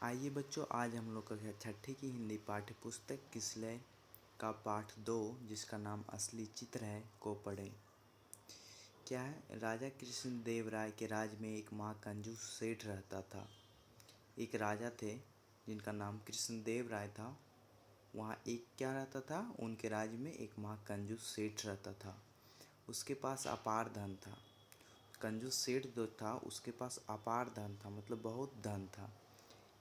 आइए बच्चों, आज हम लोग कक्षा छठी की हिंदी पाठ्य पुस्तक किसलय का पाठ 2 जिसका नाम असली चित्र है को पढ़ें। क्या है? राजा कृष्णदेव राय के राज में एक महाकंजूस सेठ रहता था। एक राजा थे जिनका नाम कृष्णदेव राय था। वहाँ एक क्या रहता था? उनके राज्य में एक महाकंजूस सेठ रहता था। उसके पास अपार धन था। कंजूस सेठ जो था उसके पास अपार धन था, मतलब बहुत धन था,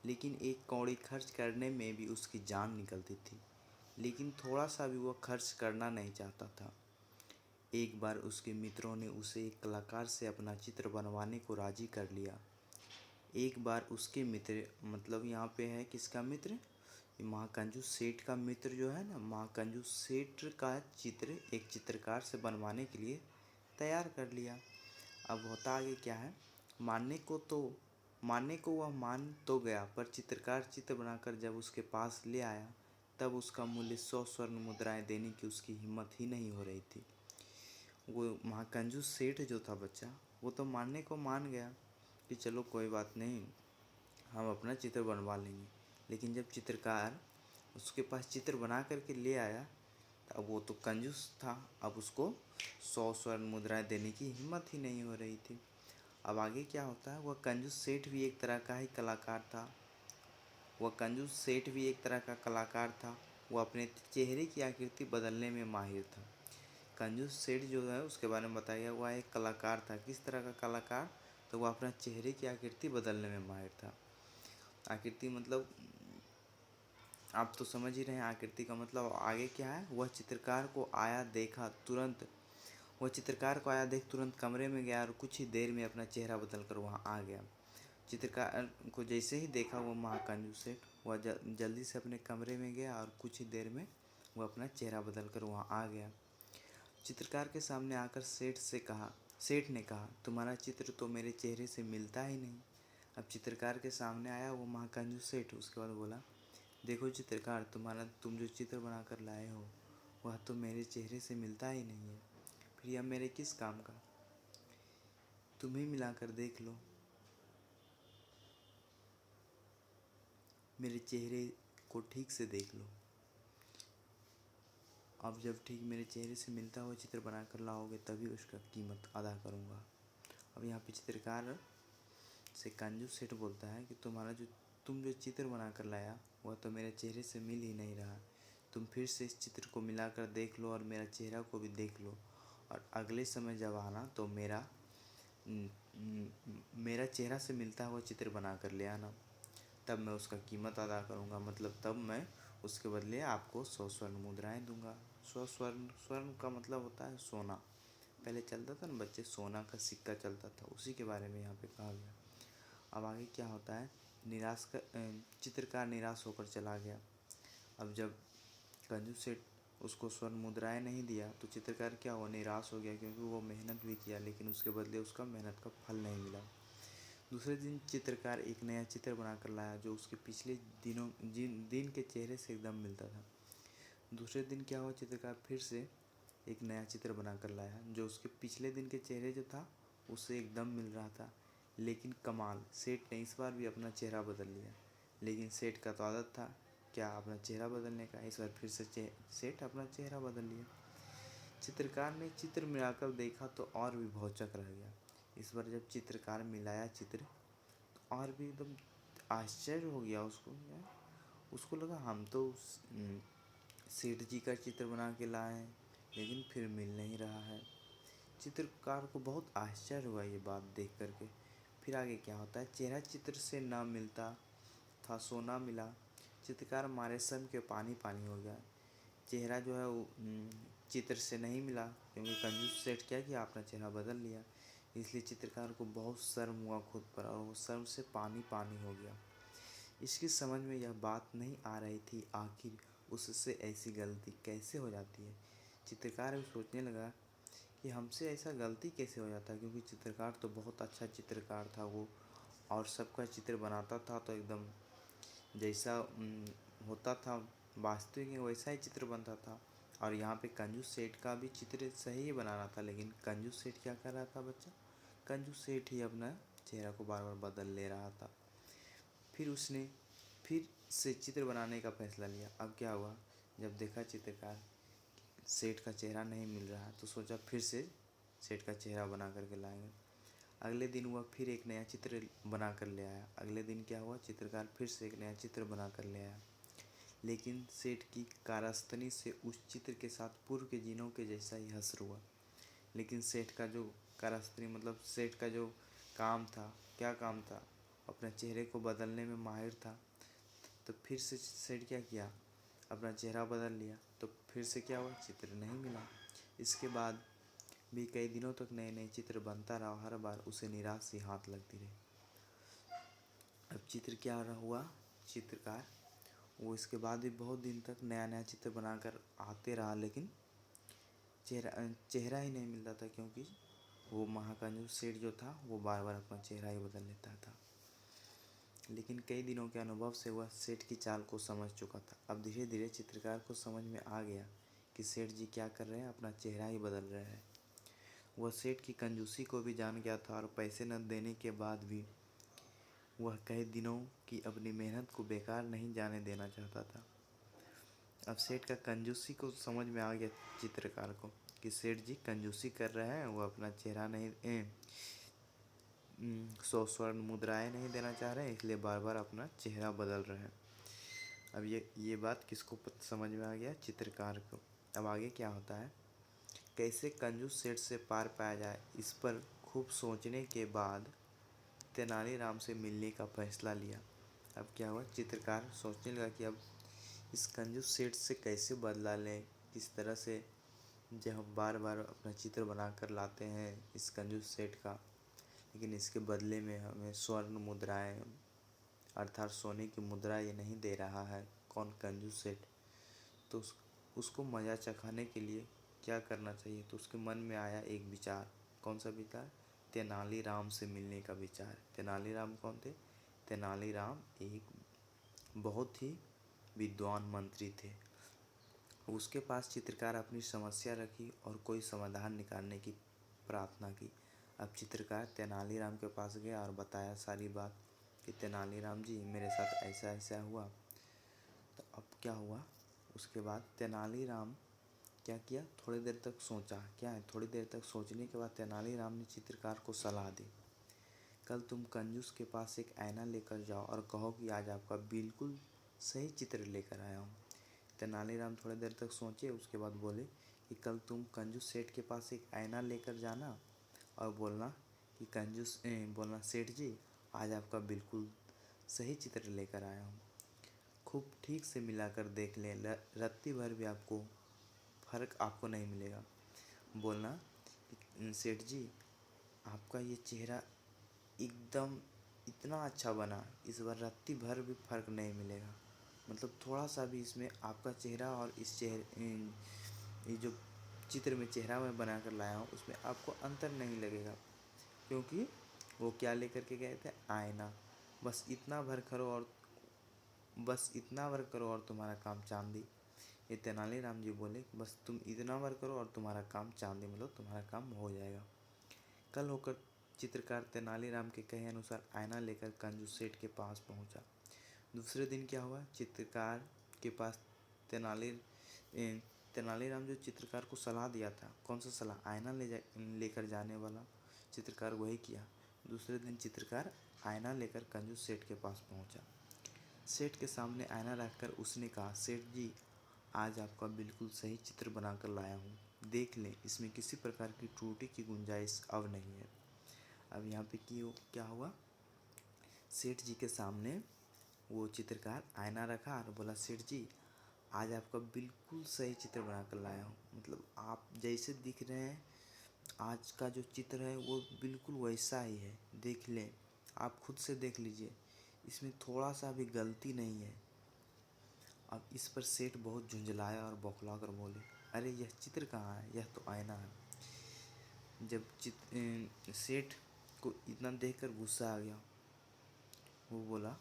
लेकिन एक कौड़ी खर्च करने में भी उसकी जान निकलती थी। लेकिन थोड़ा सा भी वह खर्च करना नहीं चाहता था। एक बार उसके मित्रों ने उसे एक कलाकार से अपना चित्र बनवाने को राजी कर लिया। एक बार उसके मित्र, मतलब यहाँ पे है किसका मित्र? महाकंजूस सेठ का मित्र जो है ना, महाकंजूस सेठ का चित्र एक चित्रकार से बनवाने के लिए तैयार कर लिया। अब होता आगे क्या है? मानने को वह मान तो गया, पर चित्रकार चित्र बनाकर जब उसके पास ले आया तब उसका मूल्य 100 स्वर्ण मुद्राएं देने की उसकी हिम्मत ही नहीं हो रही थी। वो महाकंजूस सेठ जो था बच्चा, वो तो मानने को मान गया कि चलो कोई बात नहीं, हम अपना चित्र बनवा लेंगे। लेकिन जब चित्रकार उसके पास चित्र बना करके ले आया, अब वो तो कंजूस था, अब उसको 100 स्वर्ण मुद्राएं देने की हिम्मत ही नहीं हो रही थी। अब आगे क्या होता है? वह कंजूस सेठ भी एक तरह का ही कलाकार था। वह अपने चेहरे की आकृति बदलने में माहिर था। कंजूस सेठ जो है उसके बारे में बताया, वह एक कलाकार था। किस तरह का कलाकार? तो वह अपना चेहरे की आकृति बदलने में माहिर था। आकृति मतलब आप तो समझ ही रहे हैं आकृति का मतलब। आगे क्या है? वह चित्रकार को आया देख तुरंत कमरे में गया और कुछ ही देर में अपना चेहरा बदल कर वहाँ आ गया। चित्रकार को जैसे ही देखा वो महाकंजूस सेठ, वह जल्दी से अपने कमरे में गया और कुछ ही देर में वह अपना चेहरा बदल कर वहाँ आ गया। चित्रकार के सामने आकर सेठ ने कहा, तुम्हारा चित्र तो मेरे चेहरे से मिलता ही नहीं। अब चित्रकार के सामने आया वो महाकंजूस सेठ, उसके बाद बोला, देखो चित्रकार, तुम जो चित्र बना कर लाए हो वह तो मेरे चेहरे से मिलता ही नहीं है। फिर यह मेरे किस काम का? तुम ही मिलाकर देख लो, मेरे चेहरे को ठीक से देख लो। अब जब ठीक मेरे चेहरे से मिलता हुआ चित्र बना कर लाओगे तभी उसका कीमत अदा करूँगा। अब यहाँ पे चित्रकार से कंजूस सेठ बोलता है कि तुम जो चित्र बना कर लाया वह तो मेरे चेहरे से मिल ही नहीं रहा। तुम फिर से इस चित्र को मिलाकर देख लो और मेरा चेहरा को भी देख लो, और अगले समय जब आना तो मेरा चेहरा से मिलता हुआ चित्र बना कर ले आना, तब मैं उसका कीमत अदा करूँगा। मतलब तब मैं उसके बदले आपको 100 स्वर्ण मुद्राएं दूंगा। 100 स्वर्ण का मतलब होता है सोना। पहले चलता था ना बच्चे, सोना का सिक्का चलता था, उसी के बारे में यहाँ पे कहा गया। अब आगे क्या होता है? चित्रकार निराश होकर चला गया। अब जब कंजूस सेठ उसको स्वर्ण मुद्राएं नहीं दिया तो चित्रकार क्या हुआ? निराश हो गया, क्योंकि वो मेहनत भी किया लेकिन उसके बदले उसका मेहनत का फल नहीं मिला। दूसरे दिन चित्रकार एक नया चित्र बनाकर लाया जो उसके पिछले दिन के चेहरे से एकदम मिलता था। दूसरे दिन क्या हुआ? चित्रकार फिर से एक नया चित्र बनाकर लाया जो उसके पिछले दिन के चेहरे जो था उससे एकदम मिल रहा था। लेकिन कमाल, सेठ ने इस बार भी अपना चेहरा बदल लिया। लेकिन सेठ का तो आदत था क्या, अपना चेहरा बदलने का। इस बार फिर से सेठ अपना चेहरा बदल लिया। चित्रकार ने चित्र मिलाकर देखा तो और भी भौचक रह गया। इस बार जब चित्रकार मिलाया चित्र तो और भी एकदम आश्चर्य हो गया उसको लगा हम तो सेठ जी का चित्र बना के लाए हैं लेकिन फिर मिल नहीं रहा है। चित्रकार को बहुत आश्चर्य हुआ ये बात देख करके। फिर आगे क्या होता है? चेहरा चित्र से न मिलता था, सोना मिला। चित्रकार मारे सम के पानी पानी हो गया। चेहरा जो है वो चित्र से नहीं मिला, क्योंकि कंजूस सेठ क्या किया, अपना चेहरा बदल लिया। इसलिए चित्रकार को बहुत शर्म हुआ खुद पर और वो शर्म से पानी पानी हो गया। इसकी समझ में यह बात नहीं आ रही थी आखिर उससे ऐसी गलती कैसे हो जाती है। चित्रकार भी सोचने लगा कि हमसे ऐसा गलती कैसे हो जाता है, क्योंकि चित्रकार तो बहुत अच्छा चित्रकार था वो, और सबका चित्र बनाता था तो एकदम जैसा होता था वास्तविक में वैसा ही चित्र बनता था। और यहाँ पे कंजूस सेठ का भी चित्र सही ही बना रहा था, लेकिन कंजूस सेठ क्या कर रहा था बच्चा? कंजूस सेठ ही अपना चेहरा को बार बार बदल ले रहा था। फिर उसने फिर से चित्र बनाने का फैसला लिया। अब क्या हुआ, जब देखा चित्रकार सेठ का चेहरा नहीं मिल रहा तो सोचा फिर से सेठ का चेहरा बना करके लाएंगे। अगले दिन वह फिर एक नया चित्र बना कर ले आया। अगले दिन क्या हुआ, चित्रकार फिर से एक नया चित्र बना कर ले आया, लेकिन सेठ की कारस्तनी से उस चित्र के साथ पूर्व के दिनों के जैसा ही हश्र हुआ। लेकिन सेठ का जो कारस्तनी मतलब सेठ का जो काम था, क्या काम था, अपने चेहरे को बदलने में माहिर था। तो फिर से सेठ क्या किया, अपना चेहरा बदल लिया। तो फिर से क्या हुआ, चित्र नहीं मिला। इसके बाद भी कई दिनों तक नए नए चित्र बनता रहा। हर बार उसे निराश सी हाथ लगती रही। अब चित्र क्या हुआ, चित्रकार वो इसके बाद भी बहुत दिन तक नया नया चित्र बनाकर आते रहा, लेकिन चेहरा ही नहीं मिलता था, क्योंकि वो महाकंजूस सेठ जो था वो बार बार अपना चेहरा ही बदल लेता था। लेकिन कई दिनों के अनुभव से वह सेठ की चाल को समझ चुका था। अब धीरे धीरे चित्रकार को समझ में आ गया कि सेठ जी क्या कर रहे हैं, अपना चेहरा ही बदल रहे हैं। वह सेठ की कंजूसी को भी जान गया था, और पैसे न देने के बाद भी वह कई दिनों की अपनी मेहनत को बेकार नहीं जाने देना चाहता था। अब सेठ का कंजूसी को समझ में आ गया चित्रकार को कि सेठ जी कंजूसी कर रहे हैं, वो अपना चेहरा नहीं 100 स्वर्ण मुद्राएं नहीं देना चाह रहे हैं, इसलिए बार बार अपना चेहरा बदल रहे हैं। अब ये बात किसको समझ में आ गया, चित्रकार को। अब आगे क्या होता है, कैसे कंजूस सेठ से पार पाया जाए, इस पर खूब सोचने के बाद तेनालीराम से मिलने का फैसला लिया। अब क्या हुआ, चित्रकार सोचने लगा कि अब इस कंजूस सेठ से कैसे बदला लें, किस तरह से, जब हम बार बार अपना चित्र बना कर लाते हैं इस कंजूस सेठ का, लेकिन इसके बदले में हमें स्वर्ण मुद्राएं अर्थात सोने की मुद्रा ये नहीं दे रहा है, कौन कंजूस सेठ। तो उसको मज़ा चखाने के लिए क्या करना चाहिए, तो उसके मन में आया एक विचार। कौन सा विचार, तेनालीराम से मिलने का विचार। तेनालीराम कौन थे, तेनालीराम एक बहुत ही विद्वान मंत्री थे। उसके पास चित्रकार अपनी समस्या रखी और कोई समाधान निकालने की प्रार्थना की। अब चित्रकार तेनालीराम के पास गया और बताया सारी बात कि तेनालीराम जी, मेरे साथ ऐसा ऐसा हुआ। तो अब क्या हुआ, उसके बाद तेनालीराम क्या किया, थोड़ी देर तक सोचा। क्या है, थोड़ी देर तक सोचने के बाद तेनालीराम ने चित्रकार को सलाह दी, कल तुम कंजूस के पास एक आईना लेकर जाओ और कहो कि आज आपका बिल्कुल सही चित्र लेकर आया हूँ। तेनालीराम थोड़ी देर तक सोचे, उसके बाद बोले कि कल तुम कंजूस सेठ के पास एक आईना लेकर जाना और बोलना कि बोलना सेठ जी, आज आपका बिल्कुल सही चित्र लेकर आया हूँ, खूब ठीक से मिलाकर देख लें, रत्ती भर भी आपको फर्क आपको नहीं मिलेगा। बोलना कि सेठ जी, आपका ये चेहरा एकदम इतना अच्छा बना, इस बार रत्ती भर भी फर्क नहीं मिलेगा। मतलब थोड़ा सा भी इसमें आपका चेहरा और इस चेहरे ये जो चित्र में चेहरा मैं बना कर लाया हूँ उसमें आपको अंतर नहीं लगेगा, क्योंकि वो क्या लेकर के गए थे, आईना। बस इतना भर करो और बस इतना भर करो और तुम्हारा काम चांदी। ये तेनालीराम जी बोले, बस तुम इतना भर करो और तुम्हारा काम चांदी, मतलब तुम्हारा काम हो जाएगा। कल होकर चित्रकार तेनालीराम के कहे अनुसार आईना लेकर कंजूस सेठ के पास पहुंचा। दूसरे दिन क्या हुआ, चित्रकार के पास तेनालीराम जो चित्रकार को सलाह दिया था, कौन सा सलाह, आईना लेकर जाने वाला, चित्रकार वही किया। दूसरे दिन चित्रकार आईना लेकर कंजूस सेठ के पास पहुंचा। सेठ के सामने आईना रखकर उसने कहा, सेठ जी, आज आपका बिल्कुल सही चित्र बनाकर लाया हूँ, देख लें, इसमें किसी प्रकार की त्रुटि की गुंजाइश अब नहीं है। अब यहाँ पे क्या हुआ, सेठ जी के सामने वो चित्रकार आईना रखा और बोला, सेठ जी, आज आपका बिल्कुल सही चित्र बना कर लाया हूँ, मतलब आप जैसे दिख रहे हैं आज का जो चित्र है वो बिल्कुल वैसा ही है, देख लें, आप खुद से देख लीजिए, इसमें थोड़ा सा भी गलती नहीं है। अब इस पर सेठ बहुत झुंझलाया और बौखला कर बोले, अरे यह चित्र कहाँ है, यह तो आईना है। जब सेठ को इतना देखकर गुस्सा आ गया, वो बोला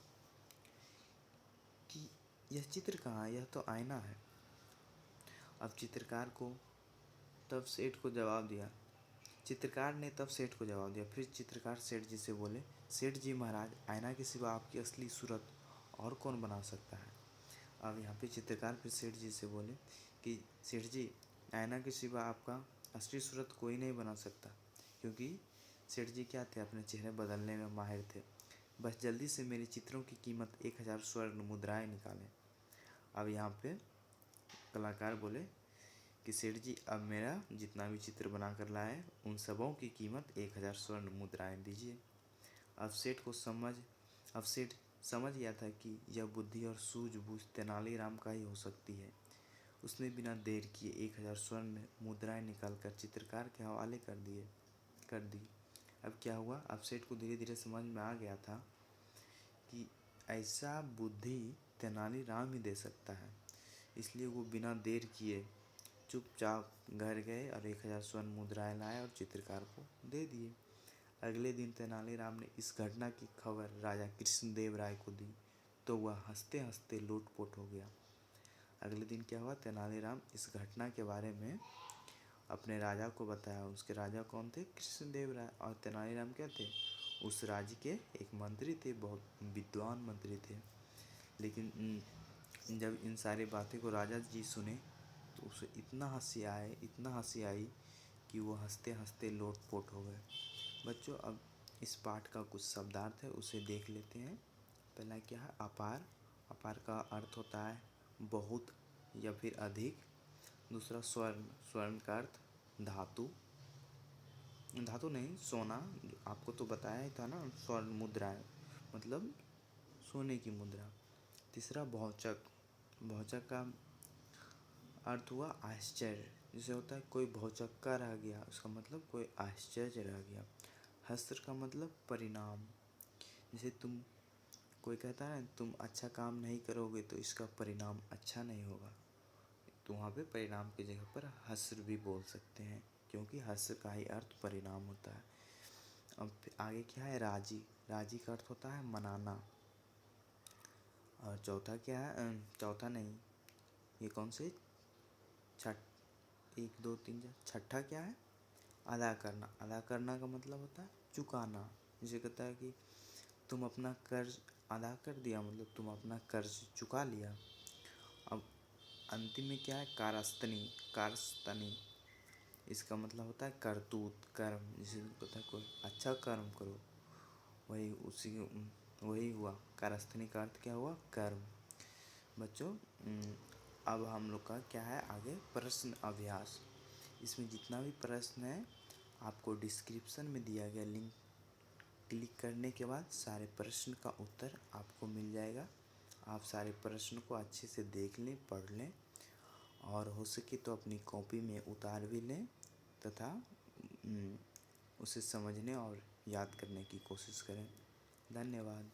कि यह चित्र कहाँ है, यह तो आईना है। अब चित्रकार ने तब सेठ को जवाब दिया। फिर चित्रकार सेठ जी से बोले, सेठ जी महाराज, आईना के सिवा आपकी असली सूरत और कौन बना सकता है। अब यहाँ पे चित्रकार फिर सेठ जी से बोले कि सेठ जी, आईना के सिवा आपका असली सूरत कोई नहीं बना सकता, क्योंकि सेठ जी क्या थे, अपने चेहरे बदलने में माहिर थे। बस जल्दी से मेरे चित्रों की कीमत 1000 स्वर्ण मुद्राएं निकालें। अब यहाँ पे कलाकार बोले कि सेठ जी, अब मेरा जितना भी चित्र बना कर लाए उन सबों की कीमत 1000 स्वर्ण मुद्राएं दीजिए। अब सेठ समझ गया था कि यह बुद्धि और सूझबूझ तेनालीराम का ही हो सकती है। उसने बिना देर किए 1000 स्वर्ण मुद्राएं निकालकर चित्रकार के हवाले कर दी। अब क्या हुआ, अब सेठ को धीरे धीरे समझ में आ गया था कि ऐसा बुद्धि तेनालीराम ही दे सकता है। इसलिए वो बिना देर किए चुपचाप घर गए और 1000 स्वर्ण मुद्राएं लाए और चित्रकार को दे दिए। अगले दिन तेनालीराम ने इस घटना की खबर राजा कृष्णदेव राय को दी तो वह हंसते हंसते लोटपोट हो गया। अगले दिन क्या हुआ, तेनालीराम इस घटना के बारे में अपने राजा को बताया। उसके राजा कौन थे, कृष्णदेव राय। और तेनालीराम क्या थे, उस राज्य के एक मंत्री थे, बहुत विद्वान मंत्री थे। लेकिन जब इन सारी बातें को राजा जी सुने तो उसे इतना हंसी आई कि वो हंसते हंसते लोटपोट हो गए। बच्चों, अब इस पाठ का कुछ शब्दार्थ है, उसे देख लेते हैं। पहला क्या है, अपार। अपार का अर्थ होता है बहुत या फिर अधिक। दूसरा स्वर्ण। स्वर्ण का अर्थ धातु नहीं, सोना। आपको तो बताया ही था ना, स्वर्ण मुद्राएं मतलब सोने की मुद्रा। तीसरा भौचक। भौचक का अर्थ हुआ आश्चर्य। जैसे होता है कोई भौचक्का रह गया, उसका मतलब कोई आश्चर्य रह गया। हस्र का मतलब परिणाम। जैसे कोई कहता है तुम अच्छा काम नहीं करोगे तो इसका परिणाम अच्छा नहीं होगा, तो वहाँ पे परिणाम की जगह पर हस्र भी बोल सकते हैं, क्योंकि हस्र का ही अर्थ परिणाम होता है। अब आगे क्या है, राजी। राजी का अर्थ होता है मनाना। और चौथा क्या है, चौथा नहीं, ये कौन से, छठ 1 2 3 4, छठा क्या है, अदा करना। अदा करना का मतलब होता है चुकाना। जैसे कहता है कि तुम अपना कर्ज अदा कर दिया, मतलब तुम अपना कर्ज चुका लिया। अब अंतिम में क्या है, कारस्तनी। इसका मतलब होता है करतूत, कर्म। जैसे कहता है कोई अच्छा कर्म करो, वही हुआ कारस्तनी का अर्थ क्या हुआ, कर्म। बच्चों, अब हम लोग का क्या है आगे, प्रश्न अभ्यास। इसमें जितना भी प्रश्न है आपको डिस्क्रिप्शन में दिया गया लिंक क्लिक करने के बाद सारे प्रश्न का उत्तर आपको मिल जाएगा। आप सारे प्रश्न को अच्छे से देख लें, पढ़ लें, और हो सके तो अपनी कॉपी में उतार भी लें तथा उसे समझने और याद करने की कोशिश करें। धन्यवाद।